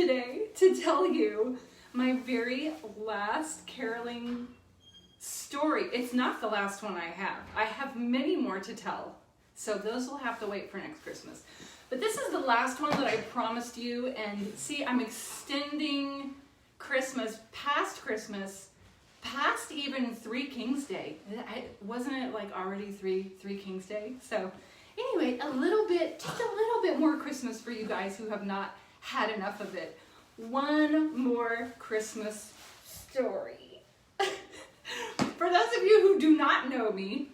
today to tell you my very last caroling story. It's not the last one I have. I have many more to tell, so those will have to wait for next Christmas. But this is the last one that I promised you, and see, I'm extending Christmas, past even Three Kings Day. Wasn't it like already three Kings Day? So anyway, just a little bit more Christmas for you guys who have not had enough of it. One more Christmas story. For those of you who do not know me,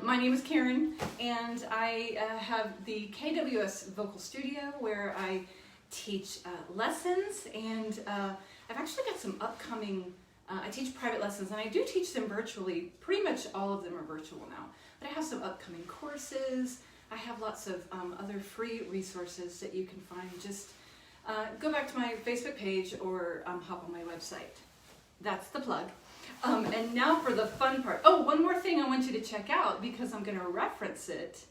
my name is Karen, and I have the KWS Vocal Studio where I teach lessons, and I've actually got some upcoming, I teach private lessons, and I do teach them virtually. Pretty much all of them are virtual now, but I have some upcoming courses. I have lots of other free resources that you can find. Just go back to my Facebook page or hop on my website. That's the plug. And now for the fun part. Oh, one more thing I want you to check out, because I'm going to reference it.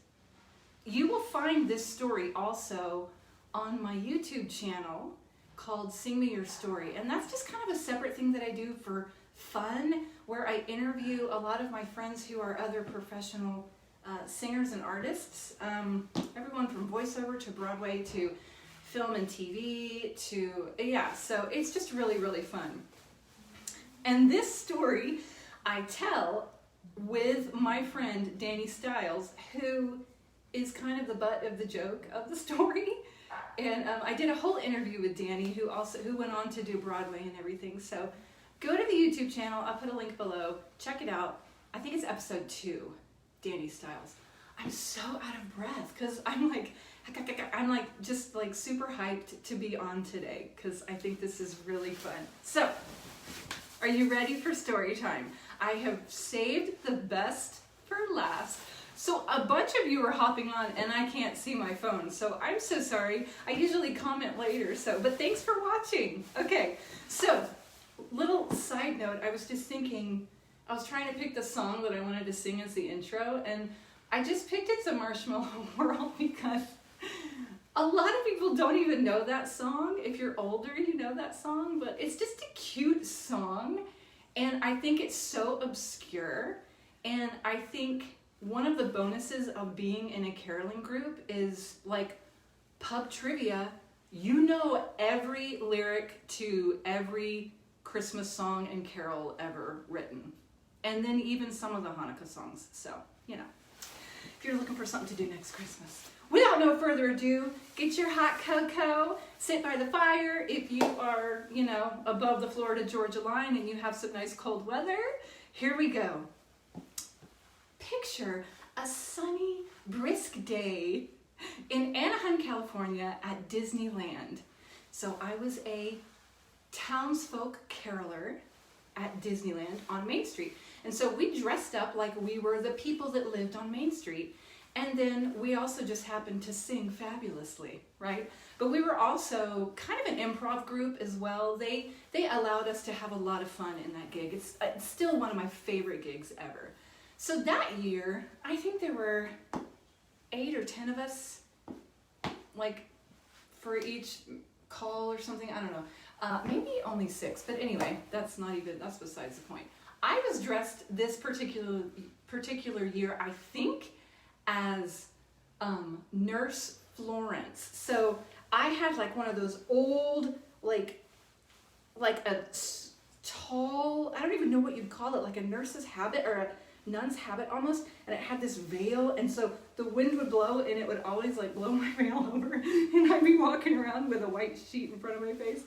You will find this story also on my YouTube channel called Sing Me Your Story. And that's just kind of a separate thing that I do for fun, where I interview a lot of my friends who are other professional singers and artists. Everyone from voiceover to Broadway to film and TV to, yeah, so it's just really, really fun. And this story I tell with my friend Danny Stiles, who is kind of the butt of the joke of the story. And I did a whole interview with Danny, who went on to do Broadway and everything. So go to the YouTube channel. I'll put a link below. Check it out. I think it's episode 2, Danny Stiles. I'm so out of breath because I'm like just like super hyped to be on today, because I think this is really fun. So, are you ready for story time? I have saved the best for last. So a bunch of you are hopping on and I can't see my phone, so I'm so sorry. I usually comment later, but thanks for watching. Okay, so little side note, I was just thinking, I was trying to pick the song that I wanted to sing as the intro, and I just picked It's a Marshmallow World because a lot of people don't even know that song. If you're older, you know that song, but it's just a cute song, and I think it's so obscure, and I think one of the bonuses of being in a caroling group is like pub trivia. You know every lyric to every Christmas song and carol ever written, and then even some of the Hanukkah songs. So, you know, if you're looking for something to do next Christmas. Without no further ado, get your hot cocoa, sit by the fire. If you are, you know, above the Florida-Georgia line and you have some nice cold weather, here we go. Picture a sunny, brisk day in Anaheim, California at Disneyland. So I was a townsfolk caroler at Disneyland on Main Street. And so we dressed up like we were the people that lived on Main Street. And then we also just happened to sing fabulously, right? But we were also kind of an improv group as well. They allowed us to have a lot of fun in that gig. It's still one of my favorite gigs ever. So that year, I think there were 8 or 10 of us, like for each call or something, I don't know. Maybe only 6, but anyway, that's besides the point. I was dressed this particular year, I think, as Nurse Florance. So I had like one of those old, like a tall, I don't even know what you'd call it, like a nurse's habit or a nun's habit almost, and it had this veil, and so the wind would blow and it would always like blow my veil over, and I'd be walking around with a white sheet in front of my face.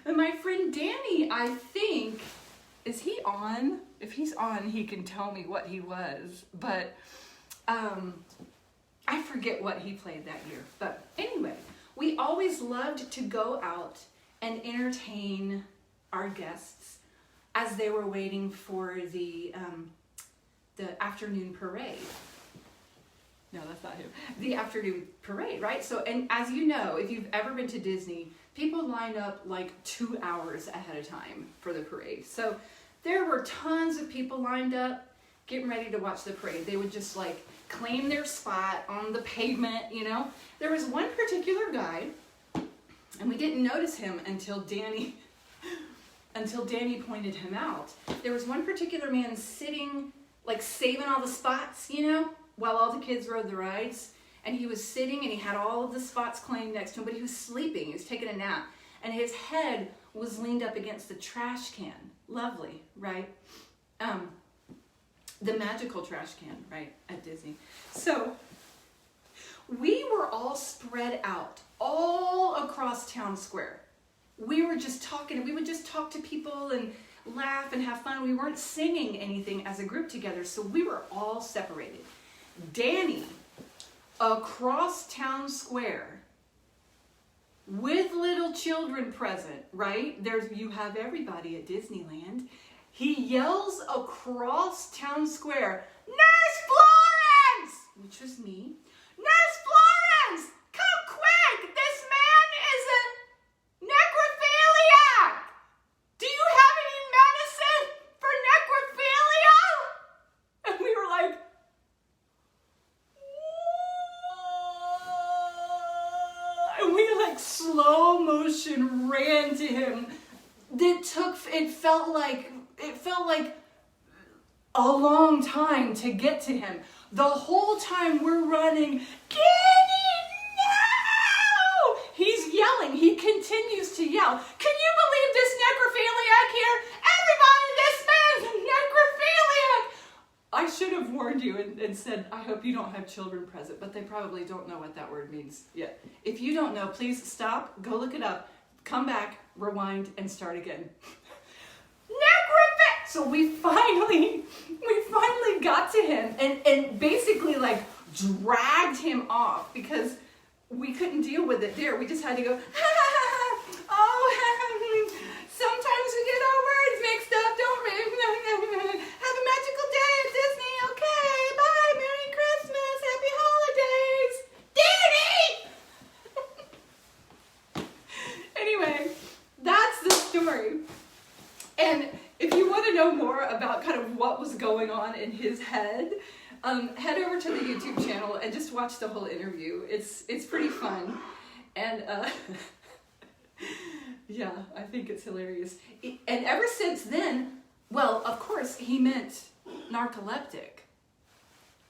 And my friend Danny, I think, is he on? If he's on, he can tell me what he was, but I forget what he played that year. But anyway, we always loved to go out and entertain our guests as they were waiting for the afternoon parade. No, that's not him. The afternoon parade, right? So, and as you know, if you've ever been to Disney, people line up like 2 hours ahead of time for the parade. So there were tons of people lined up getting ready to watch the parade. They would just like claim their spot on the pavement, you know. There was one particular guy, And we didn't notice him until Danny pointed him out. There was one particular man sitting, like saving all the spots, you know, while all the kids rode the rides. And he was sitting and he had all of the spots claimed next to him, but he was sleeping. He was taking a nap. And his head was leaned up against the trash can. Lovely, right? The magical trash can, right, at Disney. So we were all spread out all across town square. We were just talking. We would just talk to people and laugh and have fun. We weren't singing anything as a group together, so we were all separated. Danny, across town square, with little children present, right? You have everybody at Disneyland. He yells across town square, "Nurse Florance!" Which was me. "Nurse Florance, come quick! This man is a necrophiliac! Do you have any medicine for necrophilia?" And we were like, "Whoa!" And we like slow motion ran to him. It felt like a long time to get to him. The whole time we're running, "Danny, no!" He's yelling. He continues to yell. "Can you believe this necrophiliac here? Everybody, this man's a necrophiliac!" I should have warned you and said, I hope you don't have children present, but they probably don't know what that word means yet. If you don't know, please stop, go look it up, come back, rewind, and start again. So we finally got to him and basically like dragged him off because we couldn't deal with it there. We just had to go, "Oh, sometimes we get our words mixed up, don't we? Have a magical day at Disney. Okay, bye, Merry Christmas, Happy Holidays. Danny!" Anyway, that's the story. And if you want to know more about kind of what was going on in his head, head over to the YouTube channel and just watch the whole interview. It's pretty fun. And yeah, I think it's hilarious. And ever since then, well, of course, he meant narcoleptic.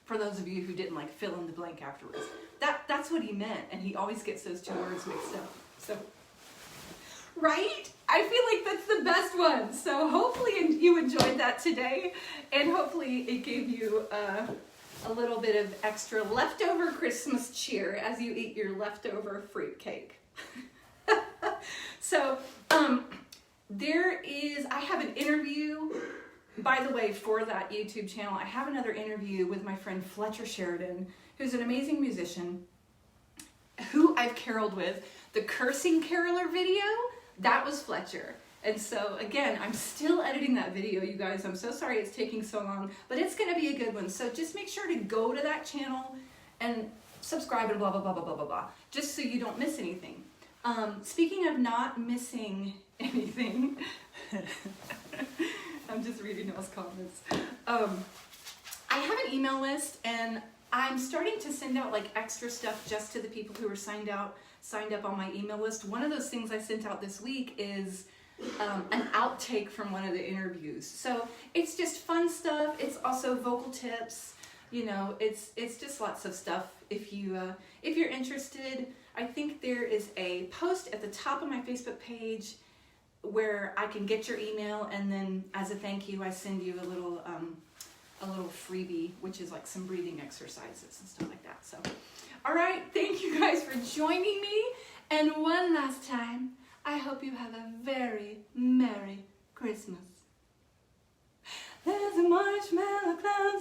For those of you who didn't like fill in the blank afterwards. That's what he meant, and he always gets those two words mixed up. So, right? I feel like that's the best one. So hopefully you enjoyed that today, and hopefully it gave you a little bit of extra leftover Christmas cheer as you eat your leftover fruitcake. So I have an interview, by the way, for that YouTube channel. I have another interview with my friend Fletcher Sheridan, who's an amazing musician, who I've caroled with. The Cursing Caroler video, that was Fletcher. And so again, I'm still editing that video, you guys. I'm so sorry it's taking so long, but it's gonna be a good one. So just make sure to go to that channel and subscribe and blah, blah, blah, blah, blah, blah, blah, just so you don't miss anything. Speaking of not missing anything, I'm just reading those comments. I have an email list, and I'm starting to send out like extra stuff just to the people who are signed up on my email list. One of those things I sent out this week is an outtake from one of the interviews. So it's just fun stuff. It's also vocal tips. You know, it's just lots of stuff. If you're interested, I think there is a post at the top of my Facebook page where I can get your email, and then as a thank you, I send you a little freebie, which is like some breathing exercises and stuff like that. So, all right, thank you guys for joining me. And one last time, I hope you have a very Merry Christmas. There's a marshmallow cloud